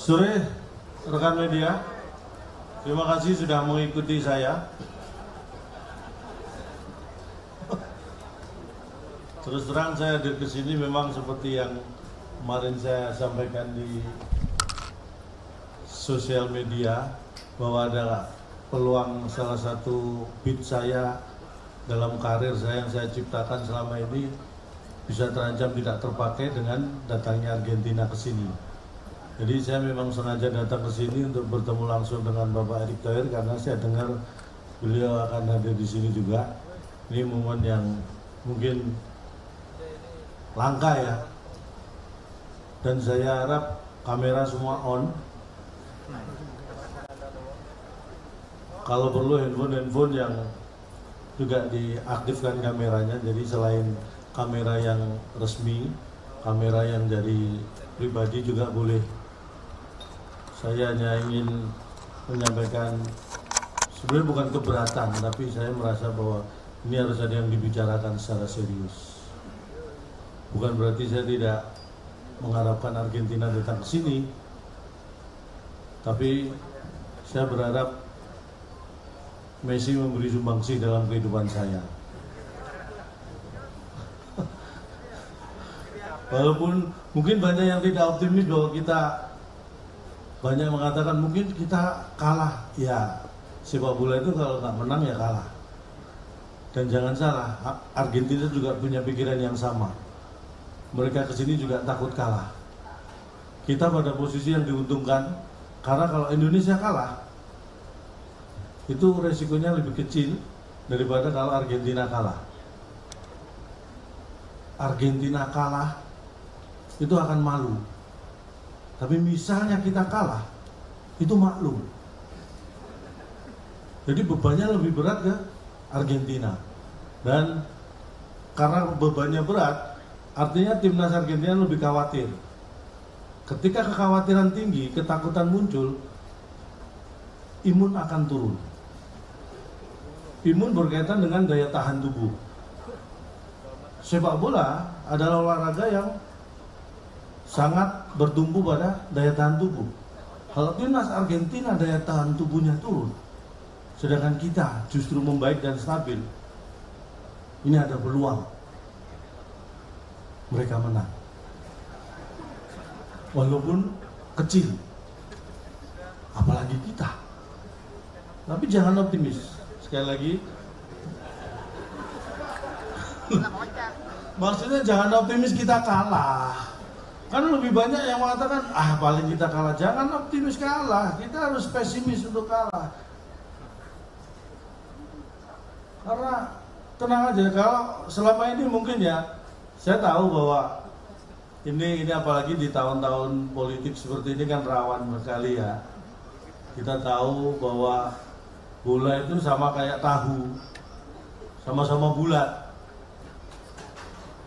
Sore rekan media, terima kasih sudah mengikuti saya. Terus terang saya hadir ke sini memang seperti yang kemarin saya sampaikan di sosial media, bahwa ada peluang salah satu beat saya dalam karir saya yang saya ciptakan selama ini bisa terancam tidak terpakai dengan datangnya Argentina ke sini. Jadi saya memang sengaja datang ke sini untuk bertemu langsung dengan Bapak Erick Thohir karena saya dengar beliau akan hadir di sini juga. Ini momen yang mungkin langka ya. Dan saya harap kamera semua on. Kalau perlu handphone yang juga diaktifkan kameranya. Jadi selain kamera yang resmi, kamera yang dari pribadi juga boleh. Saya hanya ingin menyampaikan, sebenarnya bukan keberatan, tapi saya merasa bahwa ini harus ada yang dibicarakan secara serius. Bukan berarti saya tidak mengharapkan Argentina datang ke sini, tapi saya berharap Messi memberi sumbangsi dalam kehidupan saya. Walaupun mungkin banyak yang tidak optimis bahwa kita, banyak mengatakan mungkin kita kalah. Ya, sepak bola itu kalau nggak menang ya kalah. Dan jangan salah, Argentina juga punya pikiran yang sama. Mereka kesini juga takut kalah. Kita pada posisi yang diuntungkan, karena kalau Indonesia kalah, itu resikonya lebih kecil daripada kalau Argentina kalah. Argentina kalah, itu akan malu. Tapi misalnya kita kalah, itu maklum. Jadi bebannya lebih berat ke Argentina. Dan karena bebannya berat, artinya timnas Argentina lebih khawatir. Ketika kekhawatiran tinggi, ketakutan muncul, imun akan turun. Imun berkaitan dengan daya tahan tubuh. Sepak bola adalah olahraga yang sangat bertumpu pada daya tahan tubuh. Kalau timnas Argentina daya tahan tubuhnya turun, sedangkan kita justru membaik dan stabil, ini ada peluang mereka menang. Walaupun kecil, apalagi kita. Tapi jangan optimis. Sekali lagi, maksudnya jangan optimis kita kalah. Kan lebih banyak yang mengatakan, paling kita kalah. Jangan optimis kalah, kita harus pesimis untuk kalah. Karena tenang aja, kalau selama ini mungkin ya, saya tahu bahwa ini apalagi di tahun-tahun politik seperti ini kan rawan sekali ya. Kita tahu bahwa bola itu sama kayak tahu, sama-sama bulat.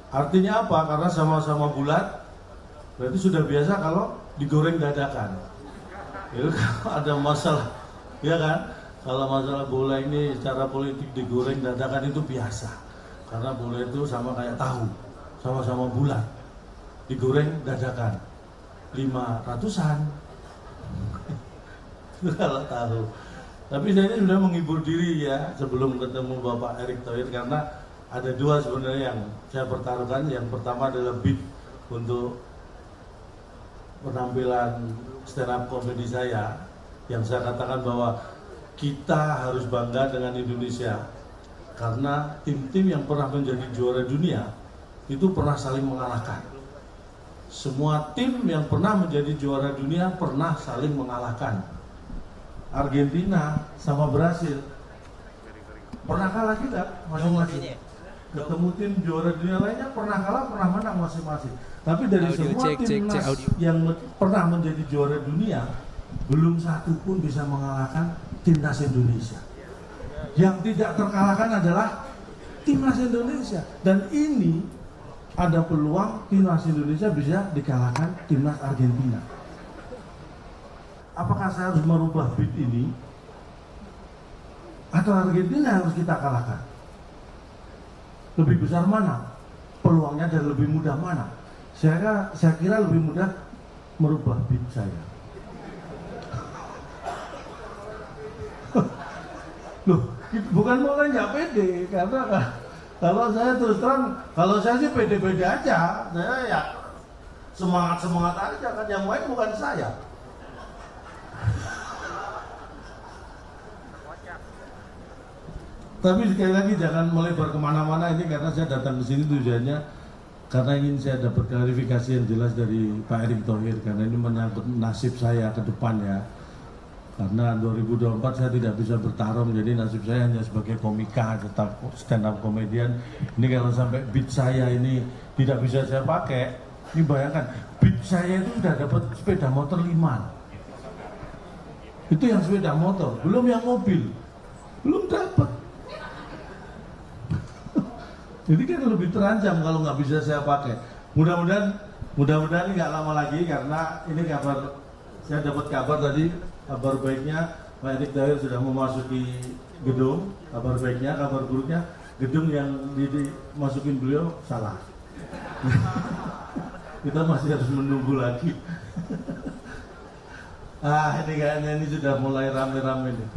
Artinya apa? Karena sama-sama bulat, berarti sudah biasa kalau digoreng dadakan. Itu kalau ada masalah, ya kan? Kalau masalah bola ini secara politik digoreng dadakan itu biasa. Karena bola itu sama kayak tahu, sama-sama bulat, digoreng dadakan. 500-an. Itu kalau tahu. Tapi saya ini sudah menghibur diri ya sebelum ketemu Bapak Erick Thohir, karena ada dua sebenarnya yang saya pertaruhkan. Yang pertama adalah beat untuk penampilan stand up comedy saya, yang saya katakan bahwa kita harus bangga dengan Indonesia karena tim-tim yang pernah menjadi juara dunia itu pernah saling mengalahkan. Semua tim yang pernah menjadi juara dunia pernah saling mengalahkan. Argentina sama Brasil pernah kalah kita masing-masing. Ketemu tim juara dunia lainnya pernah kalah, pernah menang masing-masing. Tapi dari semua timnas yang pernah menjadi juara dunia, belum satu pun bisa mengalahkan timnas Indonesia. Yang tidak terkalahkan adalah timnas Indonesia. Dan ini ada peluang timnas Indonesia bisa dikalahkan timnas Argentina. Apakah saya harus merubah beat ini? Atau Argentina harus kita kalahkan? Lebih besar mana peluangnya dan lebih mudah mana? Saya kira lebih mudah merubah beat saya. Loh, bukan mulai nggak pede, karena kalau saya terus terang, kalau saya sih pede-pede aja, saya ya semangat aja kan, yang main bukan saya. Tapi sekali lagi jangan melebar kemana-mana ini, karena saya datang ke sini tujuannya karena ingin saya dapat klarifikasi yang jelas dari Pak Erick Thohir, karena ini menyangkut nasib saya ke depan ya. Karena 2024 saya tidak bisa bertarung, jadi nasib saya hanya sebagai komika, tetap stand up komedian. Ini kalau sampai beat saya ini tidak bisa saya pakai, ini bayangkan beat saya itu sudah dapat sepeda motor 5. Itu yang sepeda motor, belum yang mobil, belum dapat. Jadi kan lebih terancam kalau nggak bisa saya pakai. Mudah-mudahan nggak lama lagi, karena ini kabar, saya dapat kabar tadi. Kabar baiknya Pak Erick Thohir sudah memasuki gedung. Kabar baiknya, kabar buruknya gedung yang dimasukin beliau salah. Kita masih harus menunggu lagi. Ini kayaknya ini sudah mulai rame-rame nih.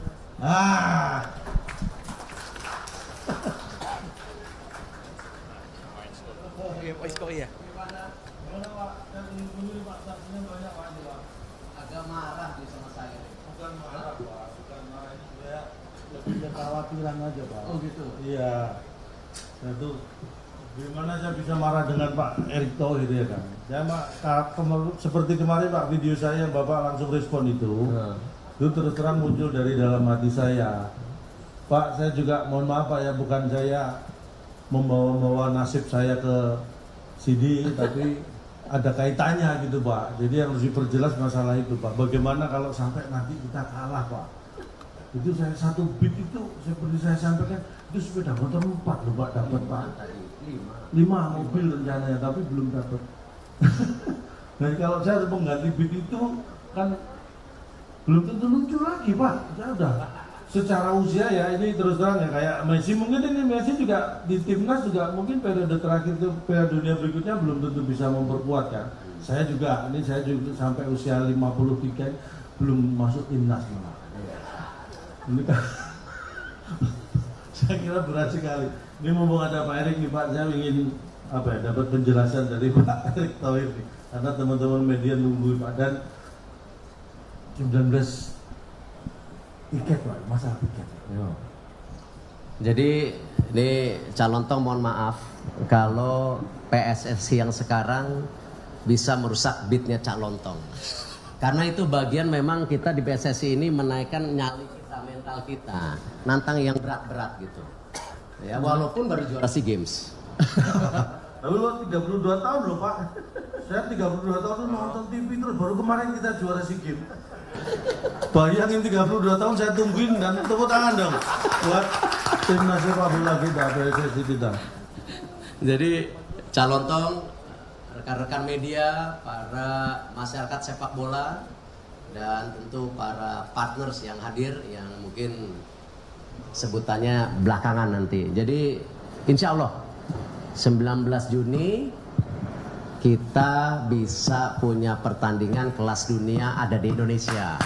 Iya. Agak marah dia sama saya. Bukan marah, Pak. Bukan marah, ini saya lebih kekhawatiran aja, Pak. Oh gitu. Iya. Itu gimana saya bisa marah dengan Pak Erick Thohir ya kan? Saya seperti kemarin Pak, video saya Bapak langsung respon itu. Itu terus terang muncul dari dalam hati saya. Pak, saya juga mohon maaf Pak ya, bukan saya membawa nasib saya ke sini, tapi ada kaitannya gitu Pak. Jadi yang harus diperjelas masalah itu Pak. Bagaimana kalau sampai nanti kita kalah Pak? Itu saya satu beat itu seperti saya sampaikan, itu sepeda motor 4 loh Pak dapat Pak. 5 mobil rencananya, tapi belum dapat. Dan kalau saya harus mengganti beat itu kan belum tentu lucu lagi Pak. Saya udah secara usia ya, ini terus terang ya, kayak Messi, mungkin ini Messi juga di timnas juga mungkin periode terakhir itu, periode dunia berikutnya belum tentu bisa memperkuat kan. Saya juga sampai usia 53 belum masuk timnas malah. Ini kan saya kira berat sekali. Ini mumpung ada Pak Erick nih Pak, saya ingin dapat penjelasan dari Pak Erick Thohir nih, karena teman-teman media nunggu Pak. Dan 19 tiket Pak, masalah tiket. Jadi ini calon tong mohon maaf kalau PSSI yang sekarang bisa merusak beatnya Cak Lontong. Karena itu bagian memang kita di PSSI ini menaikkan nyali kita, mental kita, nantang yang berat-berat gitu. Ya walaupun baru juara SEA Games. Tapi lo 32 tahun loh Pak. Saya 32 tahun tuh nonton TV terus, baru kemarin kita juara SEA Games. Bayangin 32 tahun saya tungguin, dan tepuk tangan dong buat timnas sepak bola kita, PSSI kita. Jadi calon tong, rekan-rekan media, para masyarakat sepak bola, dan tentu para partners yang hadir yang mungkin sebutannya belakangan nanti. Jadi insya Allah 19 Juni kita bisa punya pertandingan kelas dunia ada di Indonesia.